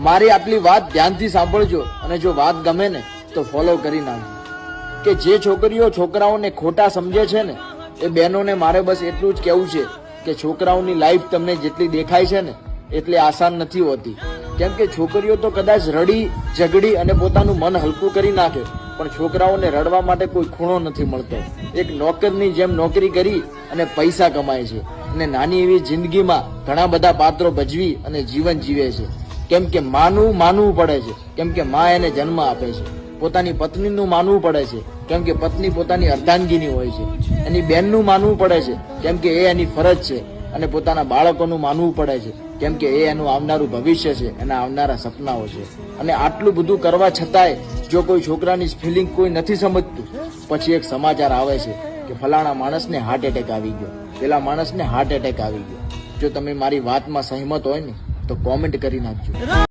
મારી આટલી વાત ધ્યાનથી સાંભળજો અને જો વાત ગમે ને તો ફોલો કરી નાખજો કે જે છોકરીઓ છોકરાઓને ખોટા સમજે છે ને એ બહેનોને મારે બસ એટલું જ કહેવું છે કે છોકરાઓની લાઈફ તમને જેટલી દેખાય છે ને એટલી આસાન નથી હોતી. કેમ કે છોકરીઓ તો કદાચ રડી ઝઘડી અને પોતાનું મન હલકું કરી નાખે, પણ છોકરાઓને રડવા માટે કોઈ ખૂણો નથી મળતો. એક નોકરની જેમ નોકરી કરી અને પૈસા કમાય છે અને નાની એવી જિંદગીમાં ઘણા બધા પાત્રો ભજવી અને જીવન જીવે છે. કેમ કે માનવું પડે છે, કેમ કે માં એને જન્મ આપે છે. પોતાની પત્નીનું માનવું પડે છે, કેમ કે પત્ની પોતાની અર્ધાંગીની હોય છે. એની બહેનનું માનવું પડે છે, કેમ કે એ એની ફરજ છે. અને પોતાના બાળકોનું માનવું પડે છે, કેમ કે એ એનું આવનારું ભવિષ્ય છે, એના આવનારા સપનાઓ છે. અને આટલું બધું કરવા છતાંય જો કોઈ છોકરાની ફિલિંગ કોઈ નથી સમજતું, પછી એક સમાચાર આવે છે કે ફલાણા માણસને હાર્ટ એટેક આવી ગયો, પેલા માણસને હાર્ટ એટેક આવી ગયો. જો તમે મારી વાતમાં સહમત હોય ને તો કોમેન્ટ કરી નાખજો.